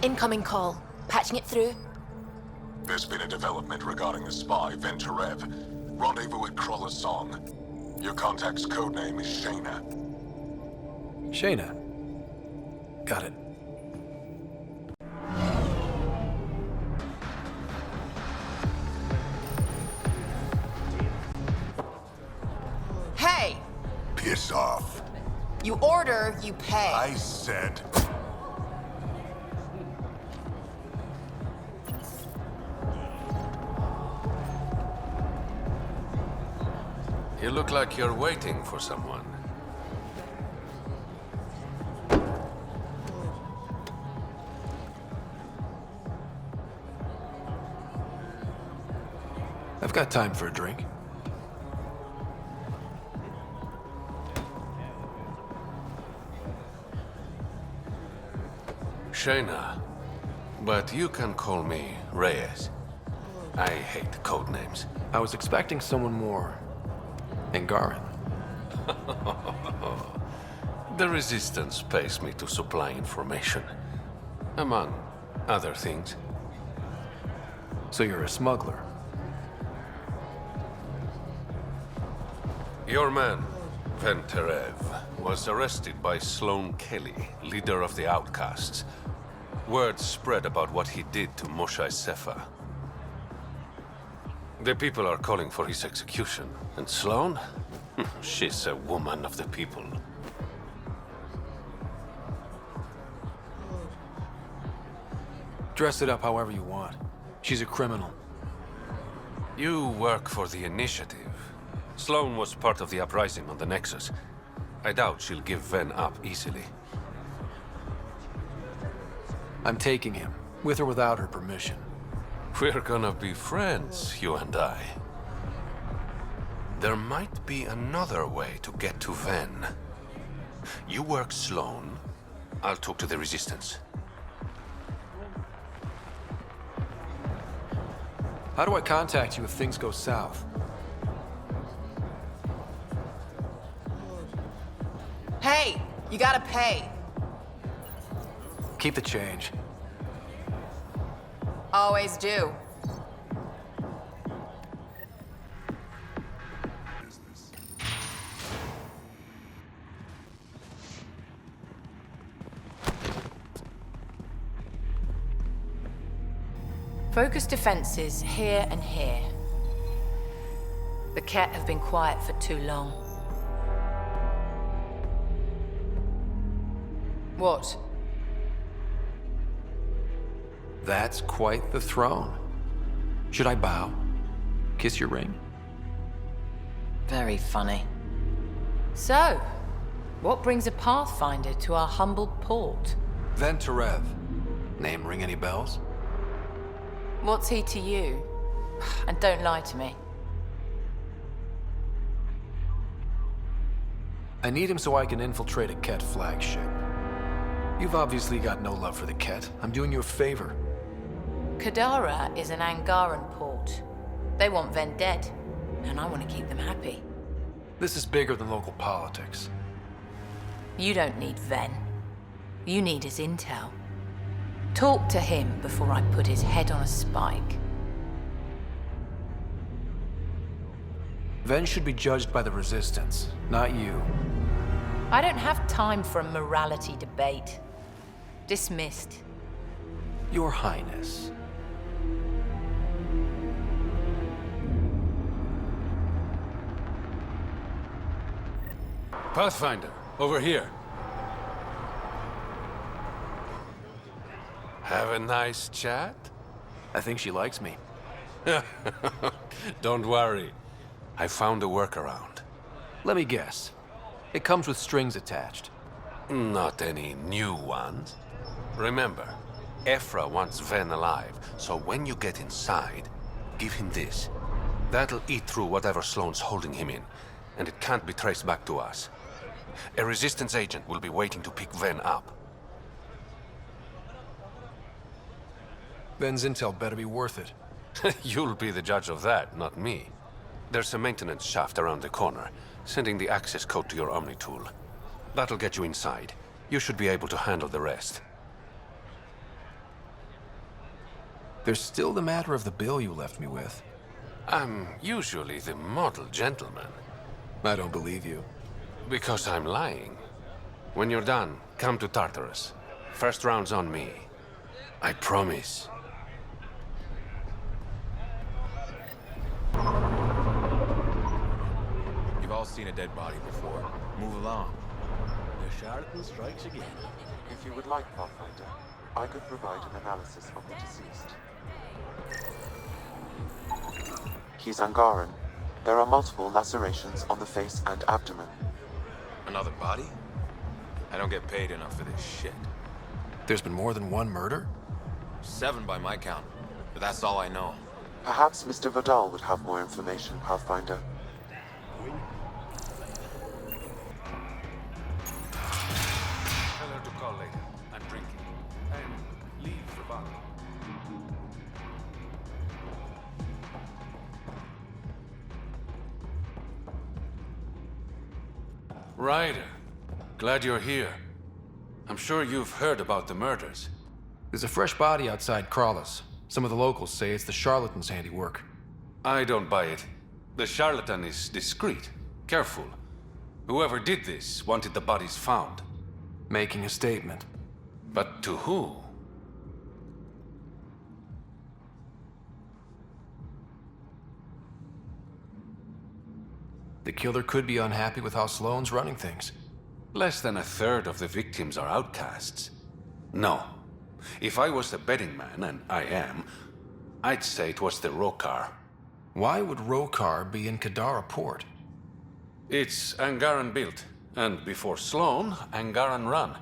Incoming call. Patching it through. There's been a development regarding the spy, Venturev. Rendezvous at Crawler's Song. Your contact's codename is Shayna. Shayna. Got it. Hey! Piss off. You order, you pay. I said... You look like you're waiting for someone. I've got time for a drink. Shayna. But you can call me Reyes. I hate code names. I was expecting someone more Angaran. The Resistance pays me to supply information. Among other things. So you're a smuggler? Your man, Venturev, was arrested by Sloane Kelly, leader of the Outcasts. Word spread about what he did to Moshe Sefa. The people are calling for his execution. And Sloane? She's a woman of the people. Dress it up however you want. She's a criminal. You work for the Initiative. Sloane was part of the uprising on the Nexus. I doubt she'll give Ven up easily. I'm taking him, with or without her permission. We're gonna be friends, you and I. There might be another way to get to Ven. You work Sloane. I'll talk to the Resistance. How do I contact you if things go south? Hey! You gotta pay. Keep the change. Always do. Focus defenses here and here. The Ket have been quiet for too long. What? That's quite the throne. Should I bow? Kiss your ring? Very funny. So, what brings a Pathfinder to our humble port? Venturev. Name ring any bells? What's he to you? And don't lie to me. I need him so I can infiltrate a Ket flagship. You've obviously got no love for the Ket. I'm doing you a favor. Kadara is an Angaran port. They want Ven dead, and I want to keep them happy. This is bigger than local politics. You don't need Ven. You need his intel. Talk to him before I put his head on a spike. Ven should be judged by the Resistance, not you. I don't have time for a morality debate. Dismissed. Your Highness. Pathfinder, over here. Have a nice chat? I think she likes me. Don't worry. I found a workaround. Let me guess. It comes with strings attached. Not any new ones. Remember, Ephra wants Ven alive, so when you get inside, give him this. That'll eat through whatever Sloane's holding him in, and it can't be traced back to us. A Resistance agent will be waiting to pick Ven up. Ven's intel better be worth it. You'll be the judge of that, not me. There's a maintenance shaft around the corner, sending the access code to your Omni tool. That'll get you inside. You should be able to handle the rest. There's still the matter of the bill you left me with. I'm usually the model gentleman. I don't believe you. Because I'm lying. When you're done, come to Tartarus. First round's on me. I promise. You've all seen a dead body before. Move along. The charlatan strikes again. If you would like, Pathfinder, I could provide an analysis of the deceased. He's Angaran. There are multiple lacerations on the face and abdomen. Another body? I don't get paid enough for this shit. There's been more than one murder? 7 by my count, but that's all I know. Perhaps Mr. Vidal would have more information, Pathfinder. Tell her to call later. I'm drinking. And leave the bottle. Ryder, glad you're here. I'm sure you've heard about the murders. There's a fresh body outside Krallis. Some of the locals say it's the charlatan's handiwork. I don't buy it. The charlatan is discreet, careful. Whoever did this wanted the bodies found. Making a statement. But to who? The killer could be unhappy with how Sloane's running things. Less than a third of the victims are outcasts. No. If I was a betting man, and I am, I'd say it was the Roekaar. Why would Roekaar be in Kadara port? It's Angaran built, and before Sloane, Angaran run.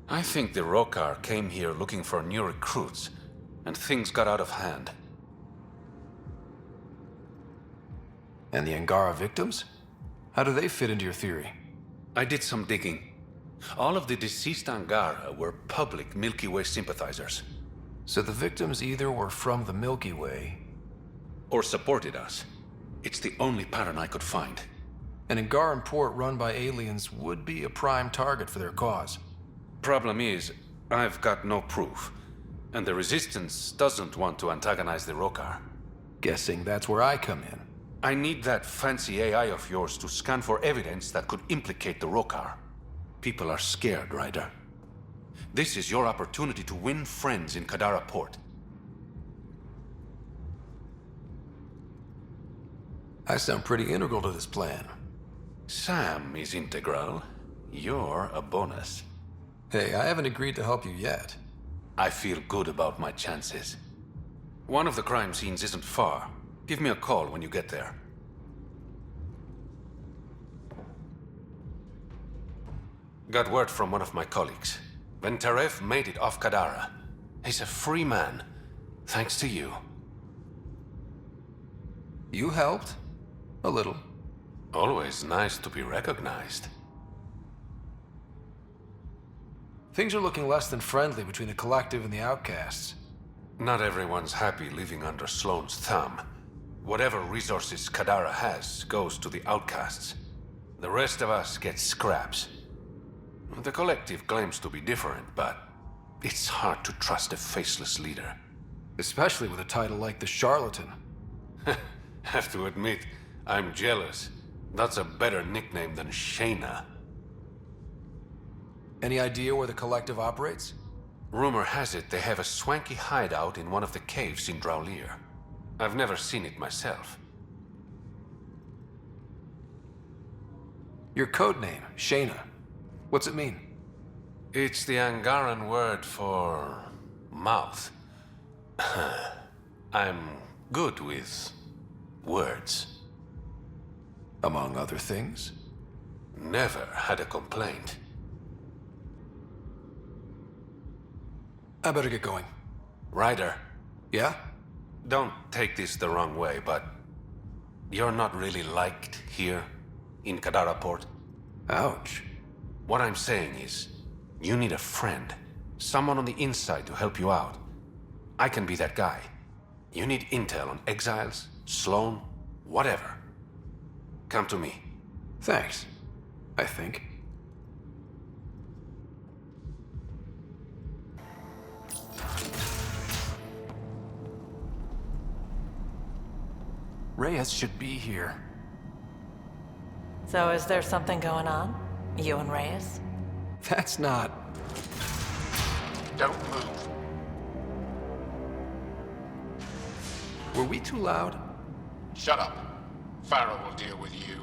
I think the Roekaar came here looking for new recruits, and things got out of hand. And the Angara victims? How do they fit into your theory? I did some digging. All of the deceased Angara were public Milky Way sympathizers. So the victims either were from the Milky Way, Or supported us. It's the only pattern I could find. an Angaran port run by aliens would be a prime target for their cause. Problem is, I've got no proof. And the Resistance doesn't want to antagonize the Roekaar. Guessing that's where I come in. I need that fancy AI of yours to scan for evidence that could implicate the Roekaar. People are scared, Ryder. This is your opportunity to win friends in Kadara port. I sound pretty integral to this plan. Sam is integral. You're a bonus. Hey, I haven't agreed to help you yet. I feel good about my chances. One of the crime scenes isn't far. Give me a call when you get there. Got word from one of my colleagues. Venterev made it off Kadara. He's a free man, thanks to you. You helped? A little. Always nice to be recognized. Things are looking less than friendly between the Collective and the Outcasts. Not everyone's happy living under Sloane's thumb. Whatever resources Kadara has goes to the Outcasts. The rest of us get scraps. The Collective claims to be different, but it's hard to trust a faceless leader. Especially with a title like the Charlatan. Have to admit, I'm jealous. That's a better nickname than Shayna. Any idea where the Collective operates? Rumor has it they have a swanky hideout in one of the caves in Draulir. I've never seen it myself. Your code name, Shayna. What's it mean? It's the Angaran word for mouth. I'm good with words. Among other things? Never had a complaint. I better get going. Ryder, Yeah? don't take this the wrong way, but you're not really liked here in Kadara port. Ouch. What I'm saying is, you need a friend. Someone on the inside to help you out. I can be that guy. You need intel on exiles, Sloane, whatever. Come to me. Thanks. I think. Reyes should be here. So is there something going on? You and Reyes? That's not... Don't move. Were we too loud? Shut up. Farah will deal with you.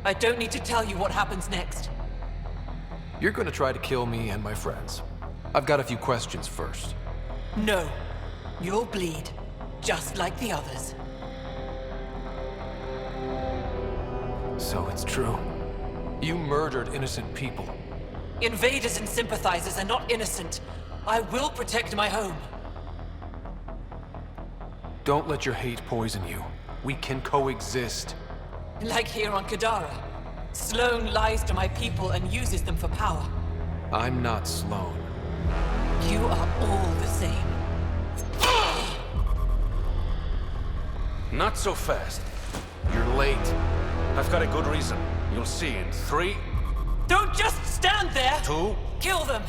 I don't need to tell you what happens next. You're gonna try to kill me and my friends. I've got a few questions first. No. You'll bleed, just like the others. So it's true. You murdered innocent people. Invaders and sympathizers are not innocent. I will protect my home. Don't let your hate poison you. We can coexist. Like here on Kadara. Sloane lies to my people and uses them for power. I'm not Sloane. You are all the same. Not so fast. You're late. I've got a good reason. You'll see in 3, Don't just stand there! 2... Kill them!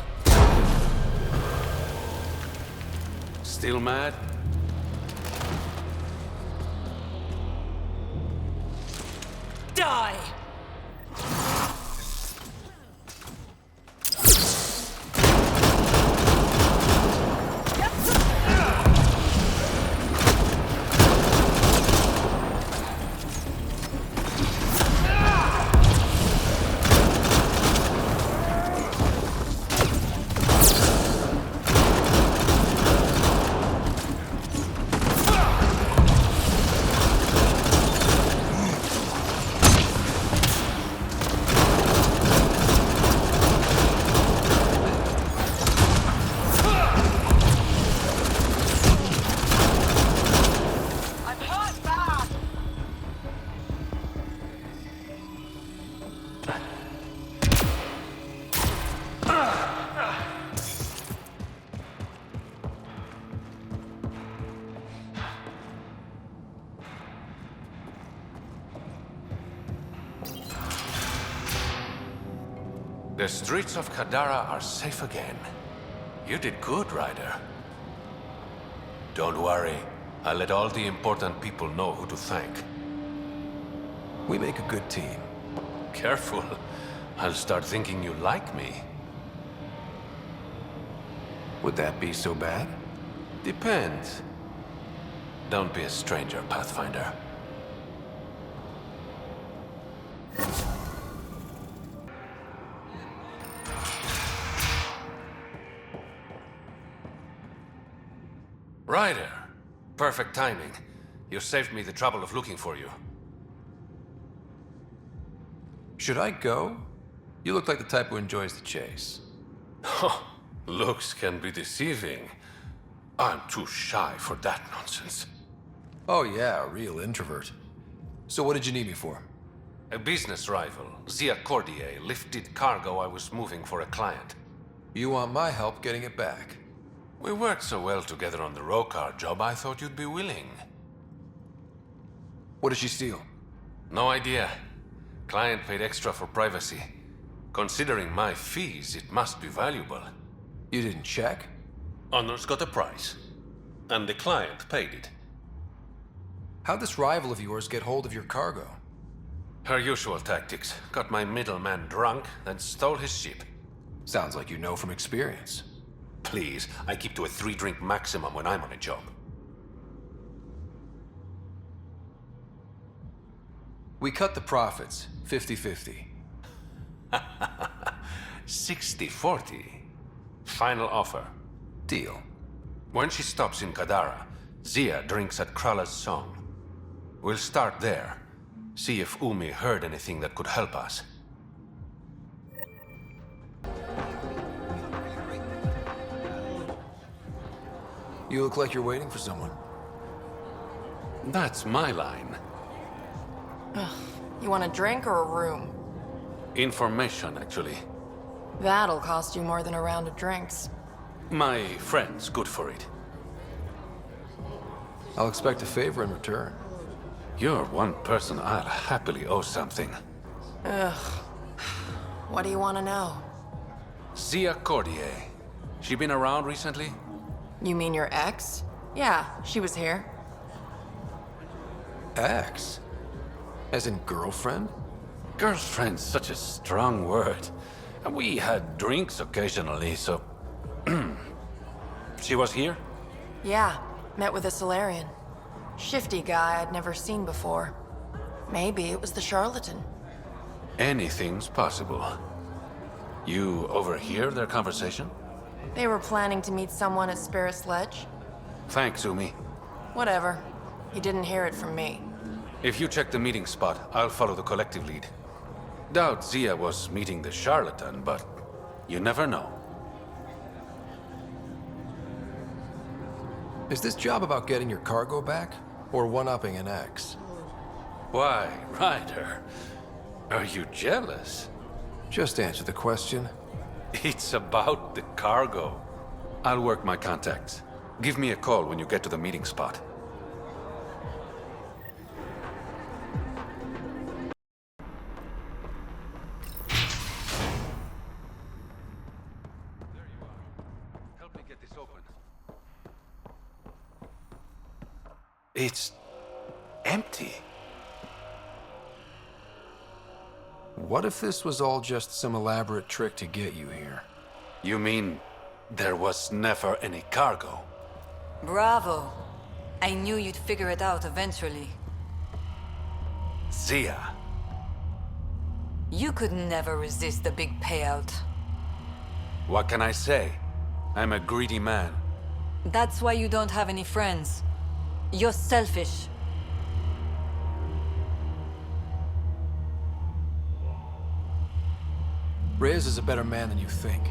Still mad? Die! The streets of Kadara are safe again. You did good, Ryder. Don't worry. I'll let all the important people know who to thank. We make a good team. Careful. I'll start thinking you like me. Would that be so bad? Depends. Don't be a stranger, Pathfinder. Ryder! Perfect timing. You saved me the trouble of looking for you. Should I go? You look like the type who enjoys the chase. Looks can be deceiving. I'm too shy for that nonsense. Oh yeah, a real introvert. So what did you need me for? A business rival, Zia Cordier, lifted cargo I was moving for a client. You want my help getting it back? We worked so well together on the Roekaar job, I thought you'd be willing. What did she steal? No idea. Client paid extra for privacy. Considering my fees, it must be valuable. You didn't check? Honor's got a price. And the client paid it. How'd this rival of yours get hold of your cargo? Her usual tactics. Got my middleman drunk, then stole his ship. Sounds like you know from experience. Please, I keep to a 3-drink maximum when I'm on a job. We cut the profits, 50-50. 60-40. Final offer. Deal. When she stops in Kadara, Zia drinks at Krala's song. We'll start there. See if Umi heard anything that could help us. You look like you're waiting for someone. That's my line. You want a drink or a room? Information, actually. That'll cost you more than a round of drinks. My friend's good for it. I'll expect a favor in return. You're one person I'll happily owe something. Ugh. What do you want to know? Zia Cordier. She been around recently? You mean your ex? Yeah, she was here. Ex? As in girlfriend? Girlfriend's such a strong word. And we had drinks occasionally, so... She was here? Yeah, met with a Solarian. Shifty guy I'd never seen before. Maybe it was the charlatan. Anything's possible. You overhear their conversation? They were planning to meet someone at Spirit's Ledge. Thanks, Umi. Whatever. He didn't hear it from me. If you check the meeting spot, I'll follow the collective lead. Doubt Zia was meeting the charlatan, but you never know. Is this job about getting your cargo back? Or one-upping an ex? Why, Ryder? Are you jealous? Just answer the question. It's about the cargo. I'll work my contacts. Give me a call when you get to the meeting spot. There you are. Help me get this open. It's empty. What if this was all just some elaborate trick to get you here? You mean there was never any cargo? Bravo. I knew you'd figure it out eventually. Zia. You could never resist the big payout. What can I say? I'm a greedy man. That's why you don't have any friends. You're selfish. Reyes is a better man than you think.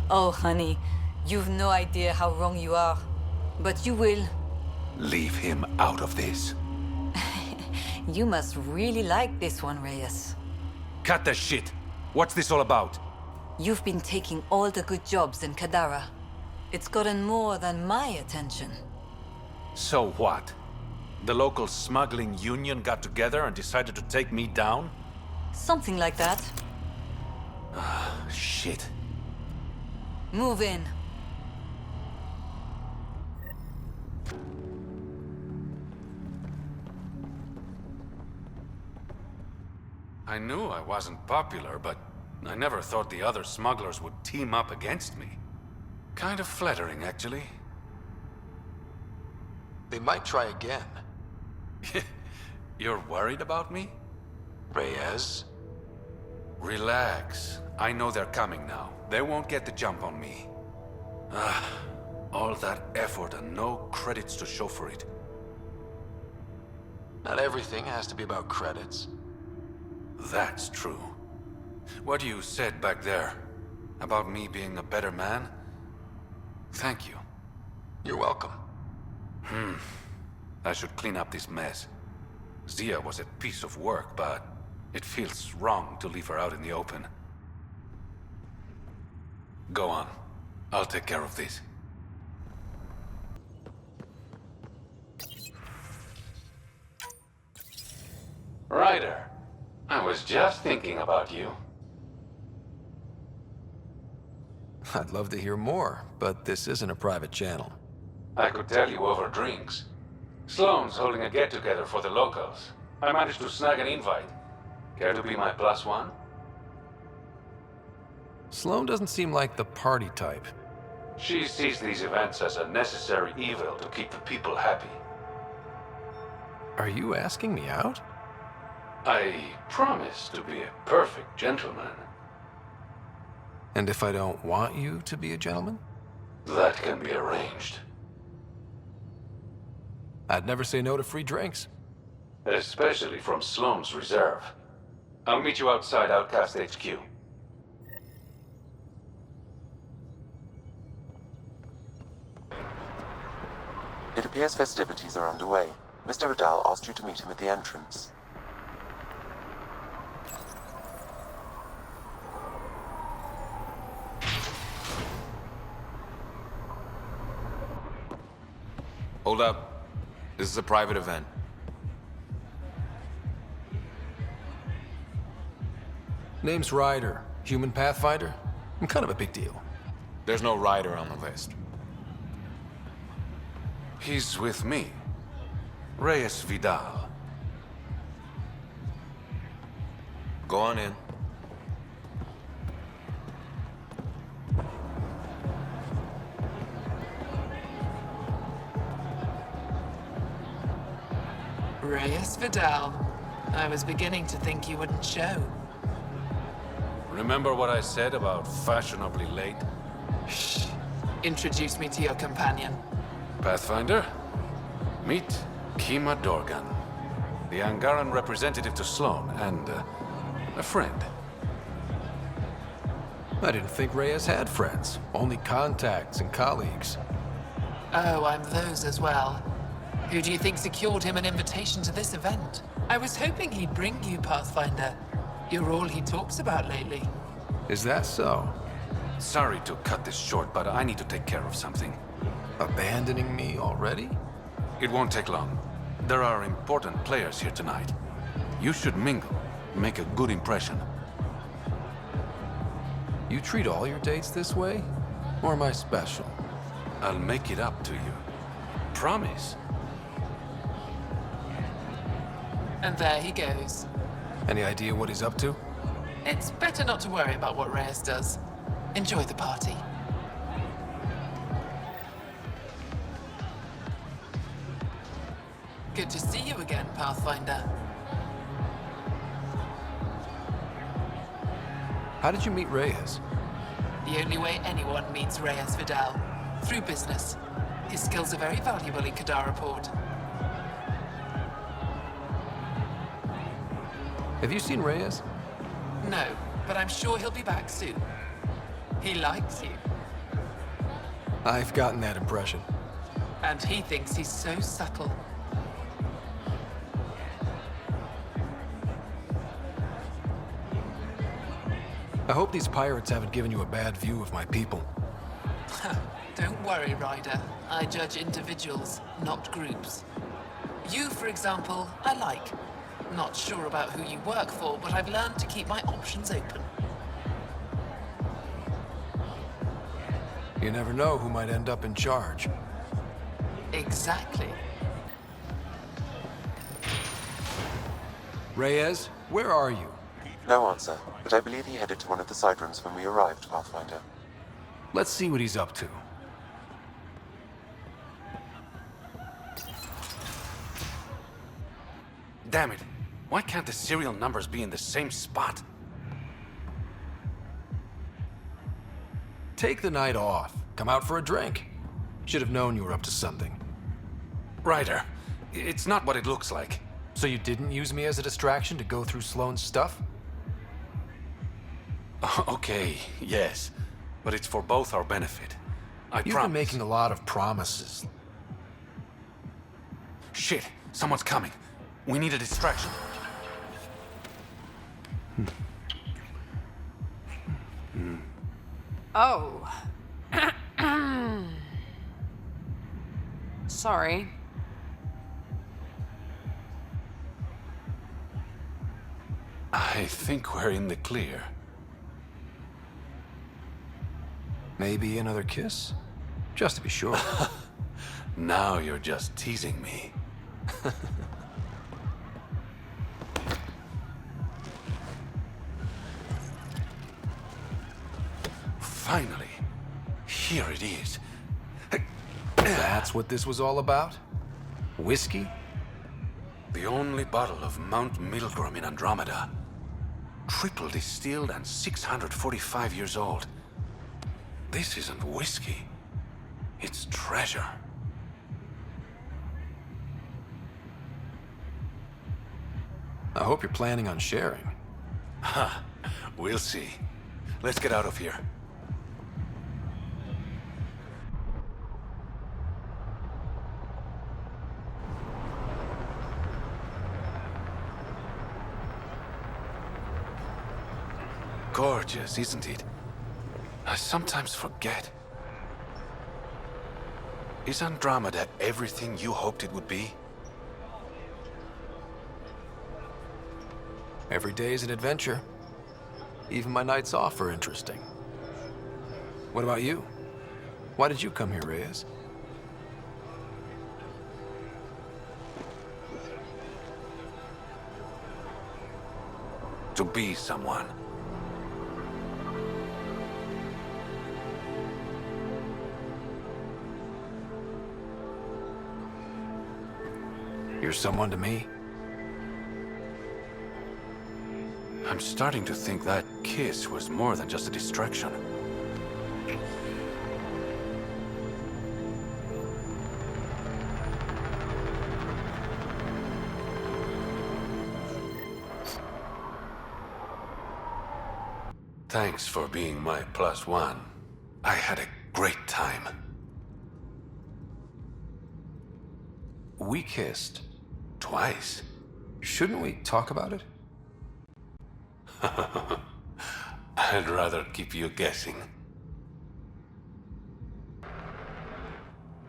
Oh, honey. You've no idea how wrong you are. But you will. Leave him out of this. You must really like this one, Reyes. Cut the shit! What's this all about? You've been taking all the good jobs in Kadara. It's gotten more than my attention. So what? The local smuggling union got together and decided to take me down? Something like that. Shit. Move in. I knew I wasn't popular, but I never thought the other smugglers would team up against me. Kind of flattering, actually. They might try again. You're worried about me? Reyes? Relax. I know they're coming now. They won't get the jump on me. All that effort and no credits to show for it. Not everything has to be about credits. That's true. What you said back there, about me being a better man? Thank you. You're welcome. I should clean up this mess. Zia was a piece of work, but it feels wrong to leave her out in the open. Go on. I'll take care of this. Ryder, I was just thinking about you. I'd love to hear more, but this isn't a private channel. I could tell you over drinks. Sloane's holding a get-together for the locals. I managed to snag an invite. Care to be my +1? Sloane doesn't seem like the party type. She sees these events as a necessary evil to keep the people happy. Are you asking me out? I promise to be a perfect gentleman. And if I don't want you to be a gentleman? That can be arranged. I'd never say no to free drinks. Especially from Sloane's reserve. I'll meet you outside Outcast HQ. It appears festivities are underway. Mr. Vidal asked you to meet him at the entrance. Hold up. This is a private event. Name's Ryder. Human Pathfinder? I'm kind of a big deal. There's no Ryder on the list. He's with me. Reyes Vidal. Go on in. Reyes Vidal. I was beginning to think you wouldn't show. Remember what I said about fashionably late? Shh. Introduce me to your companion. Pathfinder? Meet Kima Dorgan, the Angaran representative to Sloane, and a friend. I didn't think Reyes had friends. Only contacts and colleagues. Oh, I'm those as well. Who do you think secured him an invitation to this event? I was hoping he'd bring you, Pathfinder. You're all he talks about lately. Is that so? Sorry to cut this short, but I need to take care of something. Abandoning me already? It won't take long. There are important players here tonight. You should mingle, make a good impression. You treat all your dates this way? Or am I special? I'll make it up to you. Promise. And there he goes. Any idea what he's up to? It's better not to worry about what Reyes does. Enjoy the party. Good to see you again, Pathfinder. How did you meet Reyes? The only way anyone meets Reyes Vidal. Through business. His skills are very valuable in Kadara Port. Have you seen Reyes? No, but I'm sure he'll be back soon. He likes you. I've gotten that impression. And he thinks he's so subtle. I hope these pirates haven't given you a bad view of my people. Don't worry, Ryder. I judge individuals, not groups. You, for example, I like. Not sure about who you work for, but I've learned to keep my options open. You never know who might end up in charge. Exactly. Reyes, where are you? No answer, but I believe he headed to one of the side rooms when we arrived, Pathfinder. Let's see what he's up to. Damn it. Why can't the serial numbers be in the same spot? Take the night off. Come out for a drink. Should have known you were up to something. Ryder, it's not what it looks like. So you didn't use me as a distraction to go through Sloane's stuff? Okay, yes. But it's for both our benefit. I You've promise. been making a lot of promises. Shit, someone's coming. We need a distraction. Oh. Sorry. I think we're in the clear. Maybe another kiss? Just to be sure. Now you're just teasing me. Finally. Here it is. That's what this was all about? Whiskey? The only bottle of Mount Milgram in Andromeda. Triple distilled and 645 years old. This isn't whiskey. It's treasure. I hope you're planning on sharing. Ha, we'll see. Let's get out of here. Gorgeous, isn't it? I sometimes forget. Is Andromeda everything you hoped it would be? Every day is an adventure. Even my nights off are interesting. What about you? Why did you come here, Reyes? To be someone. You're someone to me. I'm starting to think that kiss was more than just a distraction. Thanks for being my +1. I had a great time. We kissed. Twice. Shouldn't we talk about it? I'd rather keep you guessing.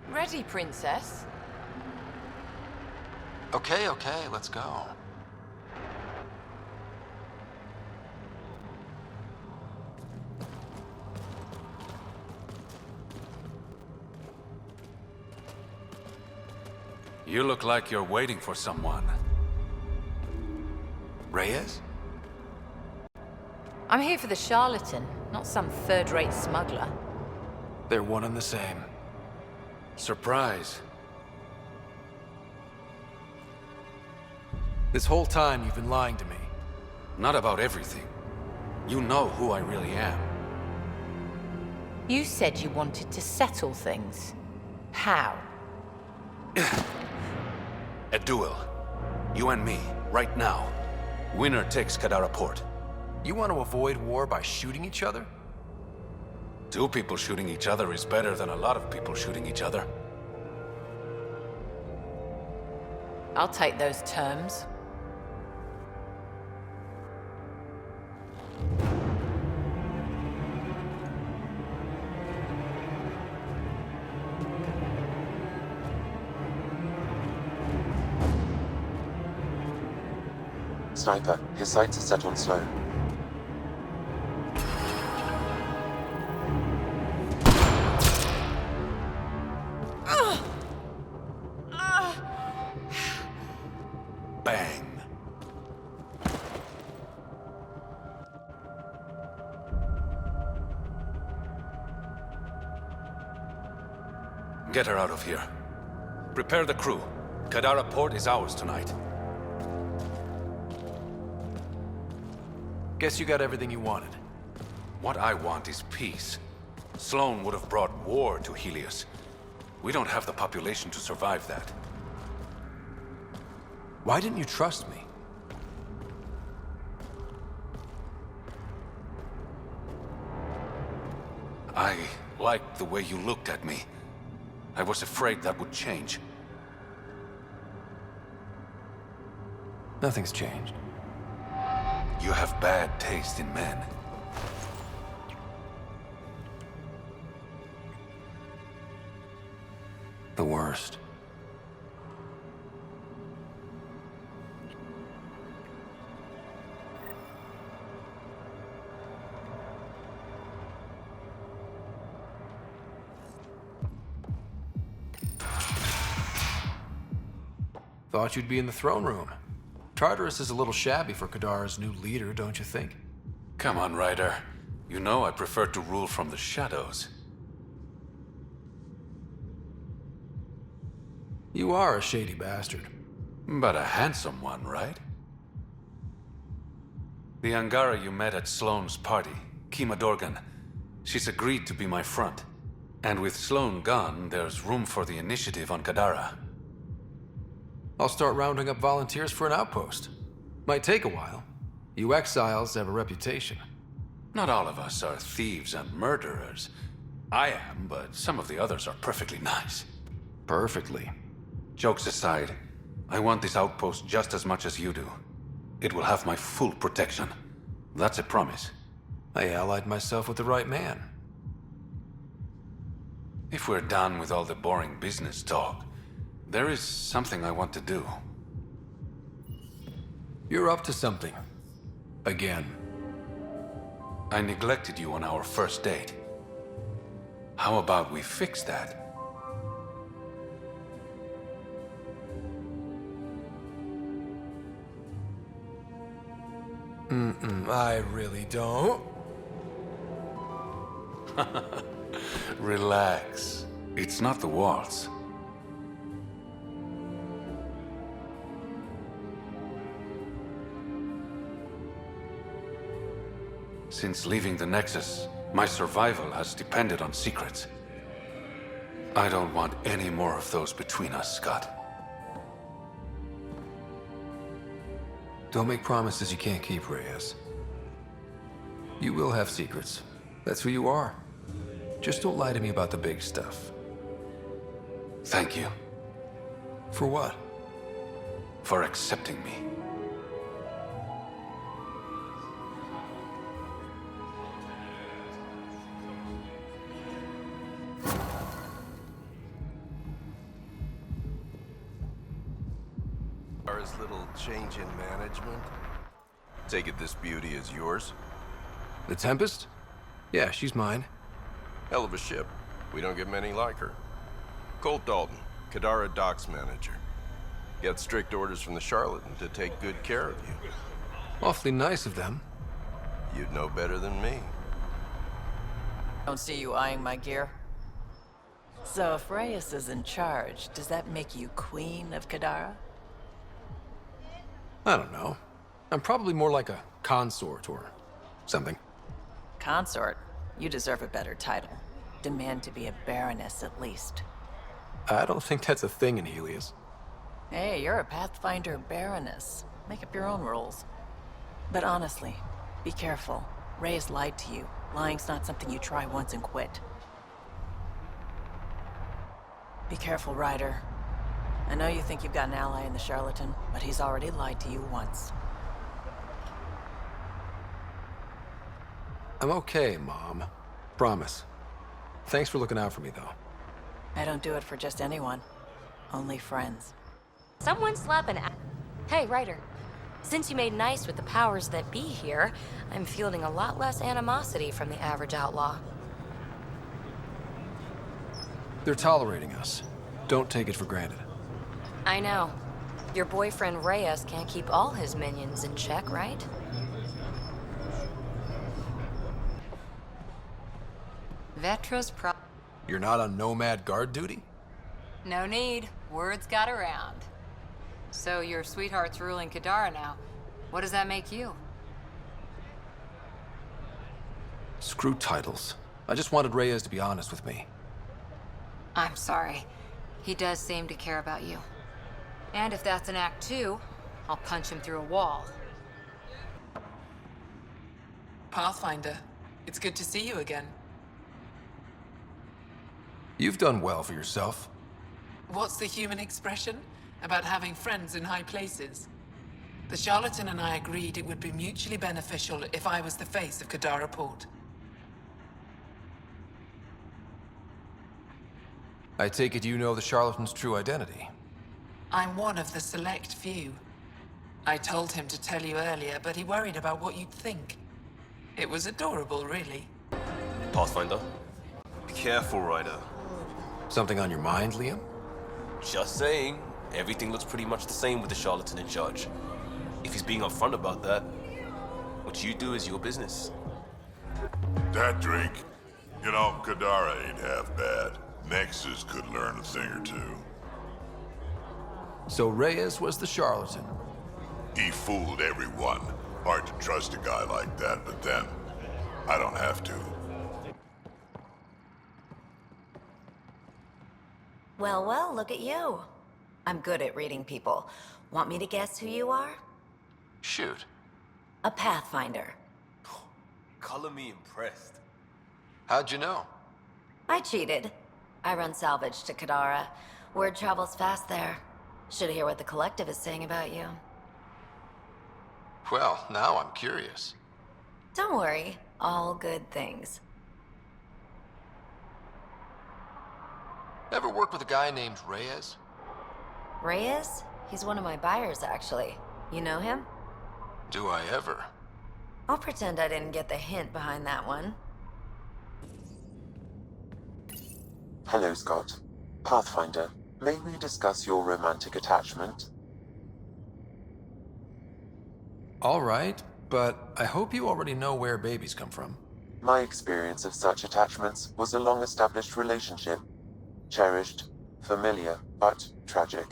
Ready, princess? Okay, let's go. You look like you're waiting for someone. Reyes? I'm here for the charlatan, not some third-rate smuggler. They're one and the same. Surprise. This whole time you've been lying to me. Not about everything. You know who I really am. You said you wanted to settle things. How? A duel. You and me, right now. Winner takes Kadara port. You want to avoid war by shooting each other? 2 people shooting each other is better than a lot of people shooting each other. I'll take those terms. Sniper, his sights are set on Sloane. Bang. Get her out of here. Prepare the crew. Kadara port is ours tonight. Guess you got everything you wanted. What I want is peace. Sloane would have brought war to Helios. We don't have the population to survive that. Why didn't you trust me? I liked the way you looked at me. I was afraid that would change. Nothing's changed. You have bad taste in men. The worst. Thought you'd be in the throne room. Tartarus is a little shabby for Kadara's new leader, don't you think? Come on, Ryder. You know I prefer to rule from the shadows. You are a shady bastard. But a handsome one, right? The Angara you met at Sloane's party, Kima Dorgan, she's agreed to be my front. And with Sloane gone, there's room for the initiative on Kadara. I'll start rounding up volunteers for an outpost. Might take a while. You exiles have a reputation. Not all of us are thieves and murderers. I am, but some of the others are perfectly nice. Perfectly. Jokes aside, I want this outpost just as much as you do. It will have my full protection. That's a promise. I allied myself with the right man. If we're done with all the boring business talk, there is something I want to do. You're up to something. Again. I neglected you on our first date. How about we fix that? I really don't. Relax. It's not the waltz. Since leaving the Nexus, my survival has depended on secrets. I don't want any more of those between us, Scott. Don't make promises you can't keep, Reyes. You will have secrets. That's who you are. Just don't lie to me about the big stuff. Thank you. For what? For accepting me. Kadara's little change in management. Take it this beauty is yours? The Tempest? Yeah, she's mine. Hell of a ship. We don't get many like her. Colt Dalton, Kadara docks manager. Got strict orders from the Charlatan to take good care of you. Awfully nice of them. You'd know better than me. Don't see you eyeing my gear. So if Reyes is in charge, does that make you queen of Kadara? I don't know. I'm probably more like a consort or something. Consort? You deserve a better title. Demand to be a baroness at least. I don't think that's a thing in Helios. Hey, you're a Pathfinder baroness. Make up your own rules. But honestly, be careful. Reyes lied to you. Lying's not something you try once and quit. Be careful, Ryder. I know you think you've got an ally in the Charlatan, but he's already lied to you once. I'm okay, Mom. Promise. Thanks for looking out for me, though. I don't do it for just anyone. Only friends. Someone slap an Hey, Ryder. Since you made nice with the powers that be here, I'm fielding a lot less animosity from the average outlaw. They're tolerating us. Don't take it for granted. I know. Your boyfriend Reyes can't keep all his minions in check, right? Vetra's pro... You're not on Nomad guard duty? No need. Words got around. So your sweetheart's ruling Kadara now. What does that make you? Screw titles. I just wanted Reyes to be honest with me. I'm sorry. He does seem to care about you. And if that's an act 2, I'll punch him through a wall. Pathfinder, it's good to see you again. You've done well for yourself. What's the human expression about having friends in high places? The Charlatan and I agreed it would be mutually beneficial if I was the face of Kadara Port. I take it you know the Charlatan's true identity. I'm one of the select few. I told him to tell you earlier, but he worried about what you'd think. It was adorable, really. Pathfinder? Be careful, Ryder. Something on your mind, Liam? Just saying. Everything looks pretty much the same with the Charlatan in charge. If he's being upfront about that, what you do is your business. That drink, you know, Kadara ain't half bad. Nexus could learn a thing or two. So Reyes was the Charlatan. He fooled everyone. Hard to trust a guy like that, but then, I don't have to. Well, well, look at you. I'm good at reading people. Want me to guess who you are? Shoot. A Pathfinder. Color me impressed. How'd you know? I cheated. I run salvage to Kadara. Word travels fast there. Should hear what the Collective is saying about you. Well, now I'm curious. Don't worry. All good things. Ever work with a guy named Reyes? Reyes? He's one of my buyers, actually. You know him? Do I ever? I'll pretend I didn't get the hint behind that one. Hello, Scott. Pathfinder, may we discuss your romantic attachment? All right, but I hope you already know where babies come from. My experience of such attachments was a long-established relationship. Cherished, familiar, but tragic.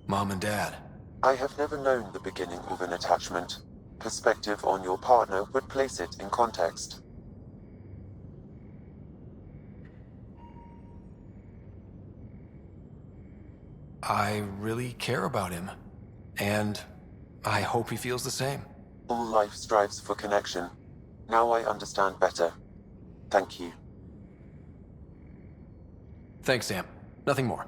Mom and Dad. I have never known the beginning of an attachment. Perspective on your partner would place it in context. I really care about him. And I hope he feels the same. All life strives for connection. Now I understand better. Thank you. Thanks, Sam. Nothing more.